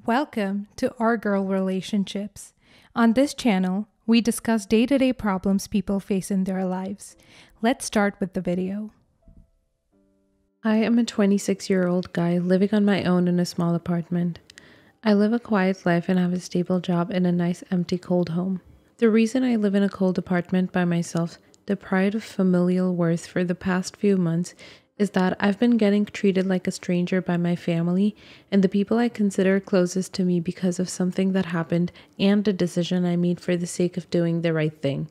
Welcome to Our Girl Relationships. On this channel, we discuss day-to-day problems people face in their lives. Let's start with the video. I am a 26-year-old guy living on my own in a small apartment. I live a quiet life and have a stable job in a nice, empty, cold home. The reason I live in a cold apartment by myself, deprived of familial worth for the past few months, is that I've been getting treated like a stranger by my family and the people I consider closest to me because of something that happened and a decision I made for the sake of doing the right thing.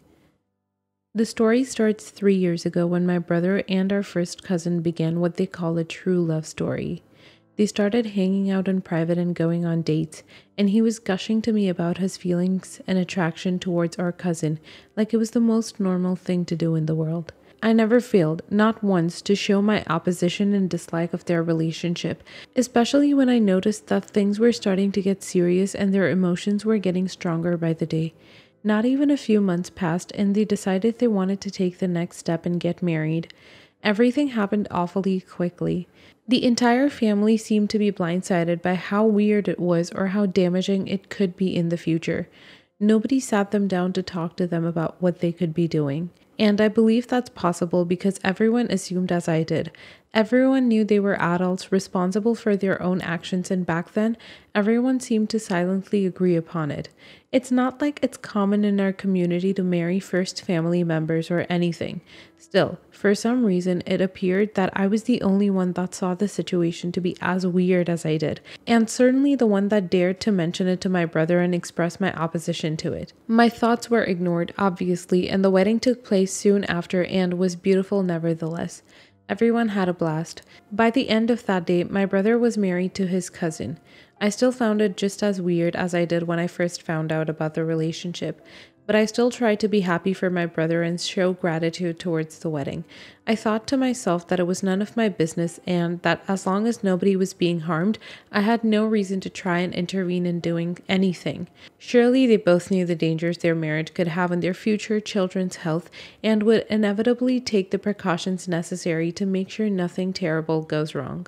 The story starts 3 years ago when my brother and our first cousin began what they call a true love story. They started hanging out in private and going on dates, and he was gushing to me about his feelings and attraction towards our cousin like it was the most normal thing to do in the world. I never failed, not once, to show my opposition and dislike of their relationship, especially when I noticed that things were starting to get serious and their emotions were getting stronger by the day. Not even a few months passed and they decided they wanted to take the next step and get married. Everything happened awfully quickly. The entire family seemed to be blindsided by how weird it was or how damaging it could be in the future. Nobody sat them down to talk to them about what they could be doing. And I believe that's possible because everyone assumed as I did. Everyone knew they were adults responsible for their own actions, and back then, everyone seemed to silently agree upon it. It's not like it's common in our community to marry first family members or anything. Still, for some reason, it appeared that I was the only one that saw the situation to be as weird as I did, and certainly the one that dared to mention it to my brother and express my opposition to it. My thoughts were ignored, obviously, and the wedding took place soon after and was beautiful nevertheless. Everyone had a blast. By the end of that day, my brother was married to his cousin. I still found it just as weird as I did when I first found out about the relationship, but I still tried to be happy for my brother and show gratitude towards the wedding. I thought to myself that it was none of my business and that as long as nobody was being harmed, I had no reason to try and intervene in doing anything. Surely they both knew the dangers their marriage could have on their future children's health and would inevitably take the precautions necessary to make sure nothing terrible goes wrong.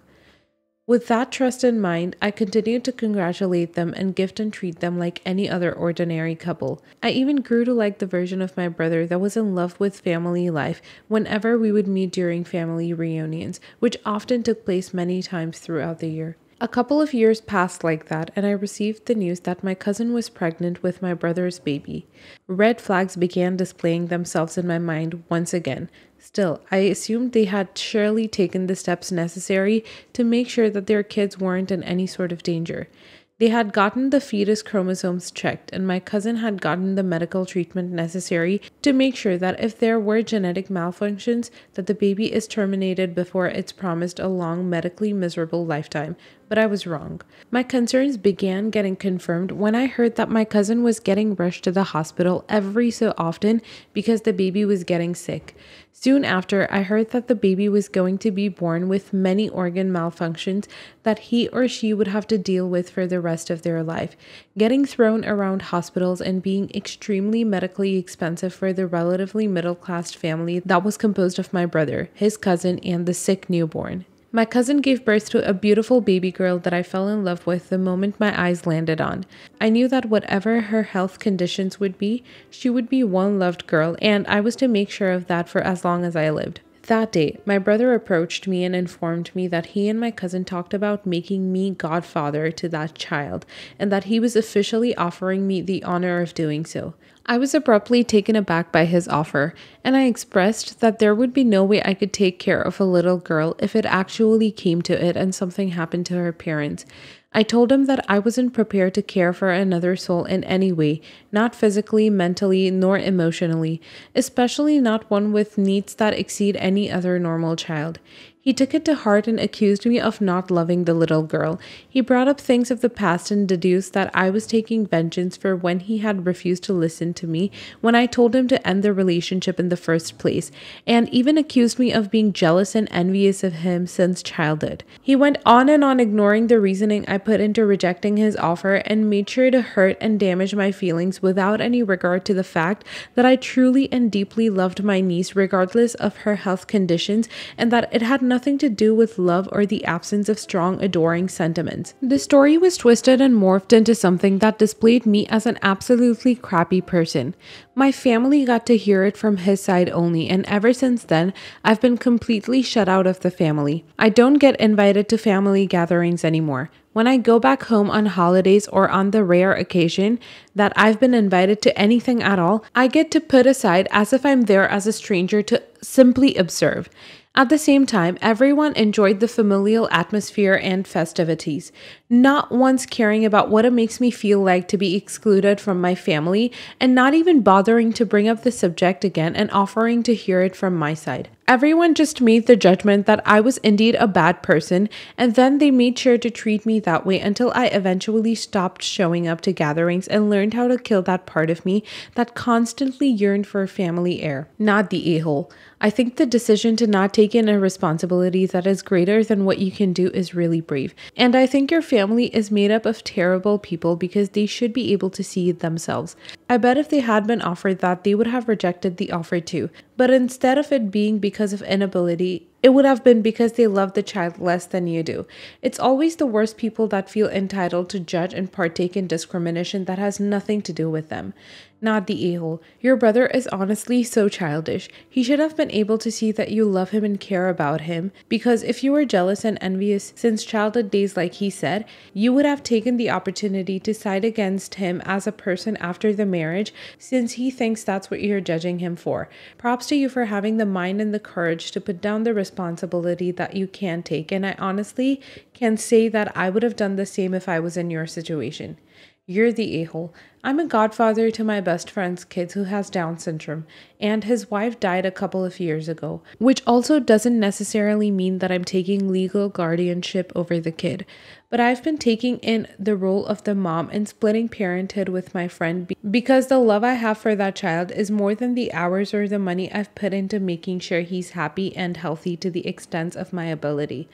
With that trust in mind, I continued to congratulate them and gift and treat them like any other ordinary couple. I even grew to like the version of my brother that was in love with family life whenever we would meet during family reunions, which often took place many times throughout the year. A couple of years passed like that, and I received the news that my cousin was pregnant with my brother's baby. Red flags began displaying themselves in my mind once again. Still, I assumed they had surely taken the steps necessary to make sure that their kids weren't in any sort of danger. They had gotten the fetus chromosomes checked, and my cousin had gotten the medical treatment necessary to make sure that if there were genetic malfunctions, that the baby is terminated before it's promised a long, medically miserable lifetime. But I was wrong. My concerns began getting confirmed when I heard that my cousin was getting rushed to the hospital every so often because the baby was getting sick. Soon after, I heard that the baby was going to be born with many organ malfunctions that he or she would have to deal with for the rest of their life, getting thrown around hospitals and being extremely medically expensive for the relatively middle-class family that was composed of my brother, his cousin, and the sick newborn. My cousin gave birth to a beautiful baby girl that I fell in love with the moment my eyes landed on. I knew that whatever her health conditions would be, she would be one loved girl, and I was to make sure of that for as long as I lived. That day, my brother approached me and informed me that he and my cousin talked about making me godfather to that child, and that he was officially offering me the honor of doing so. I was abruptly taken aback by his offer, and I expressed that there would be no way I could take care of a little girl if it actually came to it and something happened to her parents. I told him that I wasn't prepared to care for another soul in any way, not physically, mentally, nor emotionally, especially not one with needs that exceed any other normal child. He took it to heart and accused me of not loving the little girl. He brought up things of the past and deduced that I was taking vengeance for when he had refused to listen to me when I told him to end the relationship in the first place, and even accused me of being jealous and envious of him since childhood. He went on and on ignoring the reasoning I put into rejecting his offer and made sure to hurt and damage my feelings without any regard to the fact that I truly and deeply loved my niece regardless of her health conditions and that it had nothing nothing to do with love or the absence of strong, adoring sentiments. The story was twisted and morphed into something that displayed me as an absolutely crappy person. My family got to hear it from his side only, and ever since then, I've been completely shut out of the family. I don't get invited to family gatherings anymore. When I go back home on holidays or on the rare occasion that I've been invited to anything at all, I get to put aside as if I'm there as a stranger to simply observe. At the same time, everyone enjoyed the familial atmosphere and festivities, not once caring about what it makes me feel like to be excluded from my family, and not even bothering to bring up the subject again and offering to hear it from my side. Everyone just made the judgment that I was indeed a bad person, and then they made sure to treat me that way until I eventually stopped showing up to gatherings and learned how to kill that part of me that constantly yearned for family air. Not the a-hole. I think the decision to not take in a responsibility that is greater than what you can do is really brave. And I think your family is made up of terrible people because they should be able to see it themselves. I bet if they had been offered that, they would have rejected the offer too. But instead of it being because of inability, it would have been because they love the child less than you do. It's always the worst people that feel entitled to judge and partake in discrimination that has nothing to do with them. Not the a-hole. Your brother is honestly so childish. He should have been able to see that you love him and care about him, because if you were jealous and envious since childhood days like he said, you would have taken the opportunity to side against him as a person after the marriage, since he thinks that's what you're judging him for. Props to you for having the mind and the courage to put down the responsibility that you can take, and I honestly can say that I would have done the same if I was in your situation. You're the a-hole. I'm a godfather to my best friend's kid who has Down syndrome, and his wife died a couple of years ago, which also doesn't necessarily mean that I'm taking legal guardianship over the kid. But I've been taking in the role of the mom and splitting parenthood with my friend because the love I have for that child is more than the hours or the money I've put into making sure he's happy and healthy to the extent of my ability.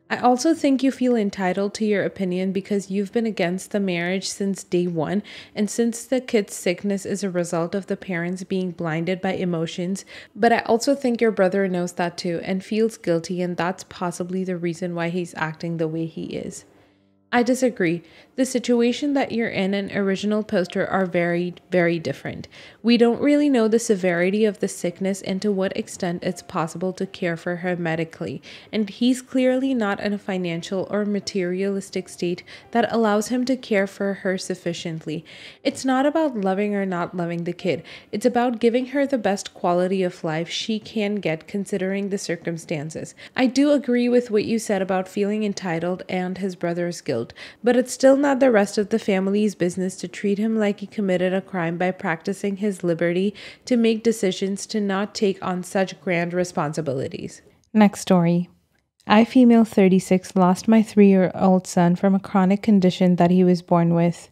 I also think you feel entitled to your opinion because you've been against the marriage since day one, and since the kid's sickness is a result of the parents being blinded by emotions. But I also think your brother knows that too and feels guilty, and that's possibly the reason why he's acting the way he is. I disagree. The situation that you're in and original poster are very, very different. We don't really know the severity of the sickness and to what extent it's possible to care for her medically, and he's clearly not in a financial or materialistic state that allows him to care for her sufficiently. It's not about loving or not loving the kid. It's about giving her the best quality of life she can get considering the circumstances. I do agree with what you said about feeling entitled and his brother's guilt, but it's still not the rest of the family's business to treat him like he committed a crime by practicing his liberty to make decisions to not take on such grand responsibilities. Next story. I, female 36, lost my 3-year-old son from a chronic condition that he was born with.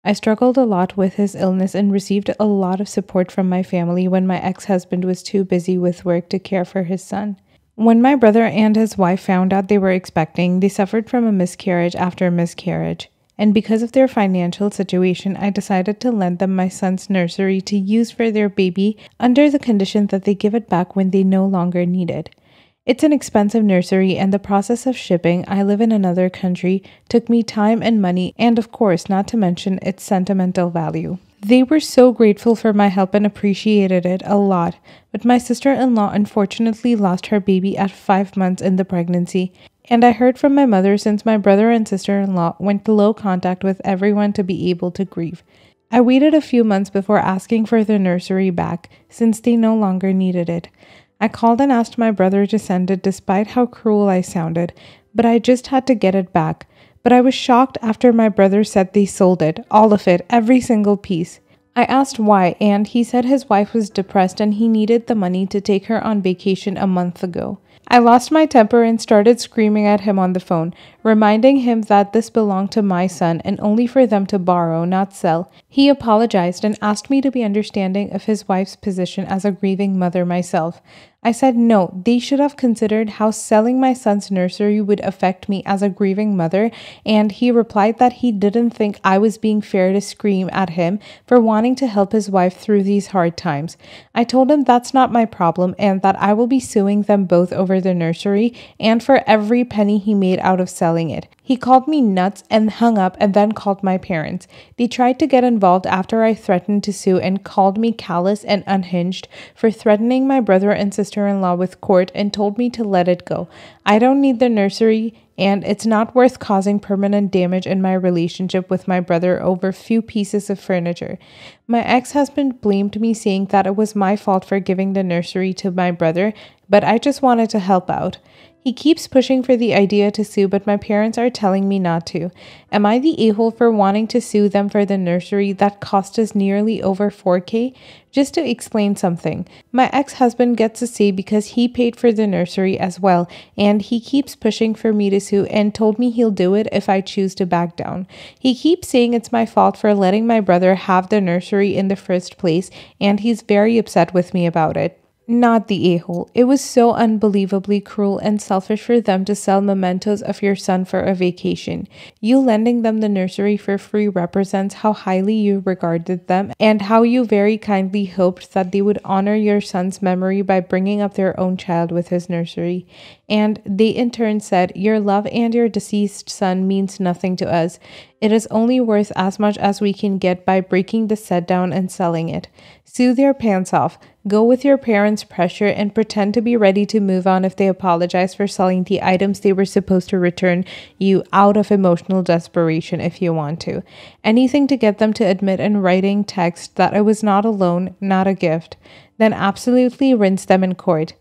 I struggled a lot with his illness and received a lot of support from my family when my ex-husband was too busy with work to care for his son. When my brother and his wife found out they were expecting, they suffered from a miscarriage after miscarriage. And because of their financial situation, I decided to lend them my son's nursery to use for their baby under the condition that they give it back when they no longer need it. It's an expensive nursery, and the process of shipping, I live in another country, took me time and money, and of course, not to mention its sentimental value. They were so grateful for my help and appreciated it a lot, but my sister-in-law unfortunately lost her baby at 5 months in the pregnancy, and I heard from my mother since my brother and sister-in-law went low contact with everyone to be able to grieve. I waited a few months before asking for the nursery back, since they no longer needed it. I called and asked my brother to send it despite how cruel I sounded, but I just had to get it back. But I was shocked after my brother said they sold it, all of it, every single piece. I asked why, and he said his wife was depressed and he needed the money to take her on vacation a month ago. I lost my temper and started screaming at him on the phone, reminding him that this belonged to my son and only for them to borrow, not sell. He apologized and asked me to be understanding of his wife's position as a grieving mother myself. I said no, they should have considered how selling my son's nursery would affect me as a grieving mother, and he replied that he didn't think I was being fair to scream at him for wanting to help his wife through these hard times. I told him that's not my problem and that I will be suing them both over the nursery and for every penny he made out of selling it. He called me nuts and hung up and then called my parents. They tried to get involved after I threatened to sue and called me callous and unhinged for threatening my brother and sister-in-law with court and told me to let it go. I don't need the nursery and it's not worth causing permanent damage in my relationship with my brother over few pieces of furniture. My ex-husband blamed me, saying that it was my fault for giving the nursery to my brother, but I just wanted to help out. He keeps pushing for the idea to sue, but my parents are telling me not to. Am I the a-hole for wanting to sue them for the nursery that cost us nearly over $4,000? Just to explain something, my ex-husband gets a say because he paid for the nursery as well, and he keeps pushing for me to sue and told me he'll do it if I choose to back down. He keeps saying it's my fault for letting my brother have the nursery in the first place, and he's very upset with me about it. Not the a-hole. It was so unbelievably cruel and selfish for them to sell mementos of your son for a vacation. You lending them the nursery for free represents how highly you regarded them and how you very kindly hoped that they would honor your son's memory by bringing up their own child with his nursery. And they in turn said, your love and your deceased son means nothing to us. It is only worth as much as we can get by breaking the set down and selling it. Sue their pants off. Go with your parents' pressure and pretend to be ready to move on if they apologize for selling the items they were supposed to return you out of emotional desperation if you want to. Anything to get them to admit in writing text that it was not a loan, not a gift. Then absolutely rinse them in court.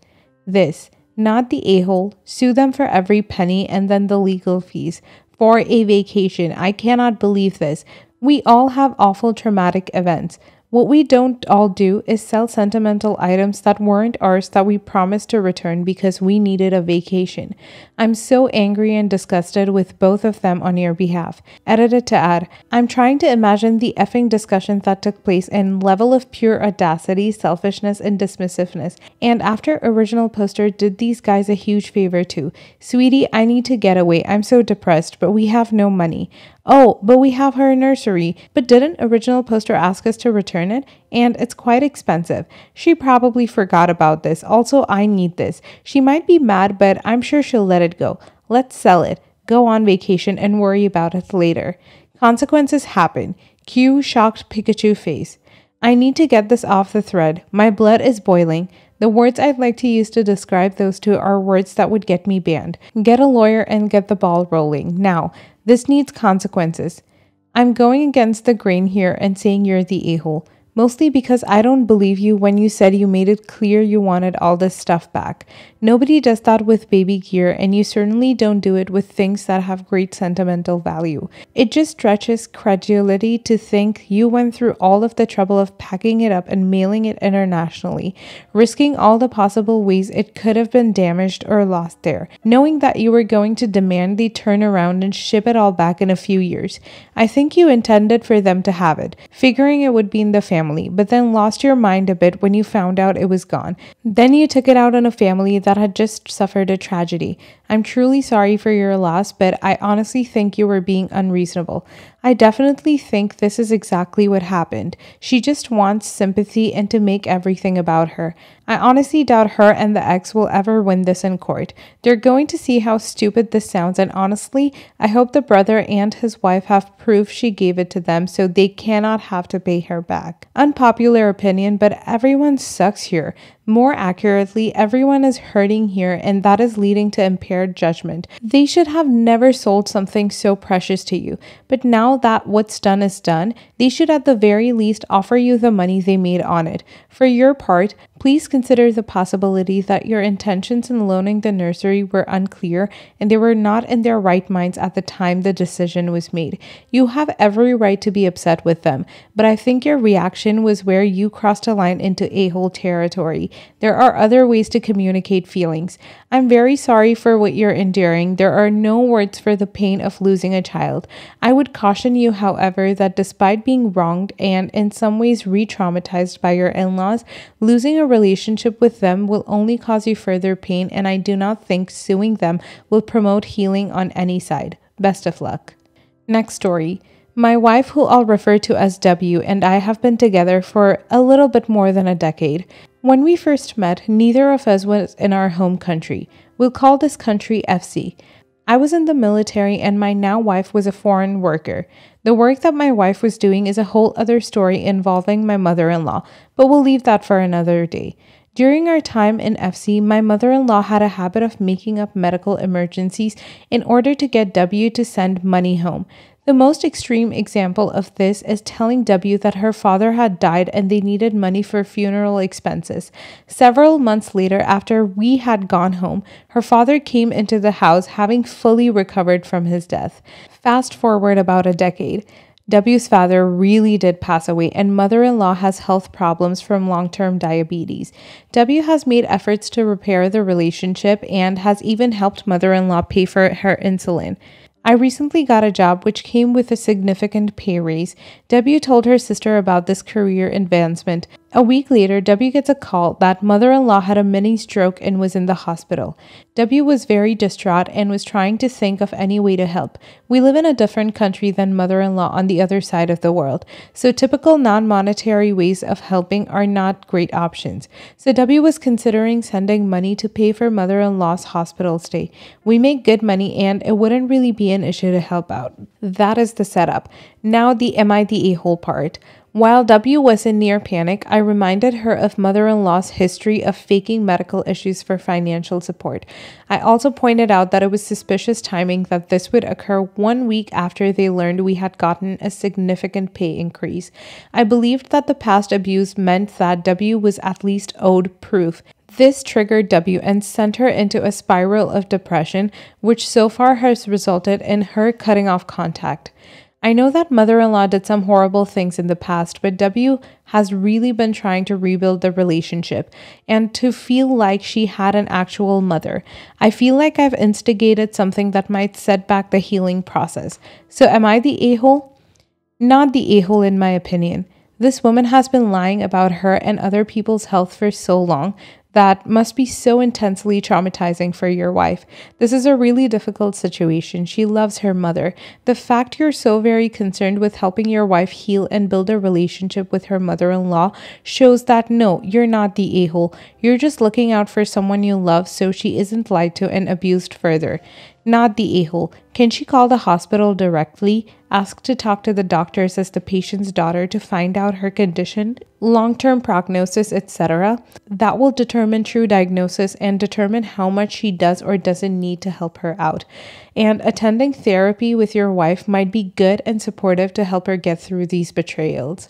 This, not the a-hole, sue them for every penny and then the legal fees. For a vacation. I cannot believe this. We all have awful traumatic events. What we don't all do is sell sentimental items that weren't ours that we promised to return because we needed a vacation. I'm so angry and disgusted with both of them on your behalf. Edited to add, I'm trying to imagine the effing discussion that took place in level of pure audacity, selfishness, and dismissiveness. And after original poster did these guys a huge favor too. Sweetie, I need to get away. I'm so depressed, but we have no money. Oh, but we have her nursery. But didn't original poster ask us to return it? And it's quite expensive. She probably forgot about this. Also, I need this. She might be mad, but I'm sure she'll let it go. Let's sell it, go on vacation, and worry about it later. Consequences happen. Cue shocked Pikachu face. I need to get this off the thread. My blood is boiling. The words I'd like to use to describe those two are words that would get me banned. Get a lawyer and get the ball rolling. Now, this needs consequences. I'm going against the grain here and saying you're the a-hole. Mostly because I don't believe you when you said you made it clear you wanted all this stuff back. Nobody does that with baby gear, and you certainly don't do it with things that have great sentimental value. It just stretches credulity to think you went through all of the trouble of packing it up and mailing it internationally, risking all the possible ways it could have been damaged or lost there, knowing that you were going to demand they turn around and ship it all back in a few years. I think you intended for them to have it, figuring it would be in the family, but then lost your mind a bit when you found out it was gone. Then you took it out on a family that had just suffered a tragedy. I'm truly sorry for your loss, but I honestly think you were being unreasonable. I definitely think this is exactly what happened. She just wants sympathy and to make everything about her. I honestly doubt her and the ex will ever win this in court. They're going to see how stupid this sounds, and honestly, I hope the brother and his wife have proof she gave it to them so they cannot have to pay her back. Unpopular opinion, but everyone sucks here. More accurately, everyone is hurting here, and that is leading to impaired judgment. They should have never sold something so precious to you, but now that what's done is done, they should at the very least offer you the money they made on it. For your part, please consider the possibility that your intentions in loaning the nursery were unclear and they were not in their right minds at the time the decision was made. You have every right to be upset with them, but I think your reaction was where you crossed a line into a-hole territory. There are other ways to communicate feelings. I'm very sorry for what you're enduring. There are no words for the pain of losing a child. I would caution you, however, that despite being wronged and in some ways re-traumatized by your in-laws, losing a relationship with them will only cause you further pain, and I do not think suing them will promote healing on any side. Best of luck. Next story. My wife, who I'll refer to as W, and I have been together for a little bit more than a decade. When we first met, neither of us was in our home country. We'll call this country FC. I was in the military and my now wife was a foreign worker. The work that my wife was doing is a whole other story involving my mother-in-law, but we'll leave that for another day. During our time in FC, my mother-in-law had a habit of making up medical emergencies in order to get W to send money home. The most extreme example of this is telling W that her father had died and they needed money for funeral expenses. Several months later, after we had gone home, her father came into the house having fully recovered from his death. Fast forward about a decade. W's father really did pass away, and mother-in-law has health problems from long-term diabetes. W has made efforts to repair the relationship and has even helped mother-in-law pay for her insulin. I recently got a job which came with a significant pay raise. W told her sister about this career advancement. A week later, W gets a call that mother-in-law had a mini stroke and was in the hospital. W was very distraught and was trying to think of any way to help. We live in a different country than mother-in-law on the other side of the world, so typical non-monetary ways of helping are not great options. So W was considering sending money to pay for mother-in-law's hospital stay. We make good money and it wouldn't really be an issue to help out. That is the setup. Now the am I the a-hole part. While W was in near panic, I reminded her of mother-in-law's history of faking medical issues for financial support. I also pointed out that it was suspicious timing that this would occur 1 week after they learned we had gotten a significant pay increase. I believed that the past abuse meant that W was at least owed proof. This triggered W and sent her into a spiral of depression, which so far has resulted in her cutting off contact. I know that mother-in-law did some horrible things in the past, but W has really been trying to rebuild the relationship and to feel like she had an actual mother. I feel like I've instigated something that might set back the healing process. So am I the a-hole? Not the a-hole in my opinion. This woman has been lying about her and other people's health for so long. That must be so intensely traumatizing for your wife. This is a really difficult situation. She loves her mother. The fact you're so very concerned with helping your wife heal and build a relationship with her mother-in-law shows that no, you're not the a-hole. You're just looking out for someone you love so she isn't lied to and abused further. Not the a-hole. Can she call the hospital directly? Ask to talk to the doctors as the patient's daughter to find out her condition, long-term prognosis, etc. That will determine true diagnosis and determine how much she does or doesn't need to help her out. And attending therapy with your wife might be good and supportive to help her get through these betrayals.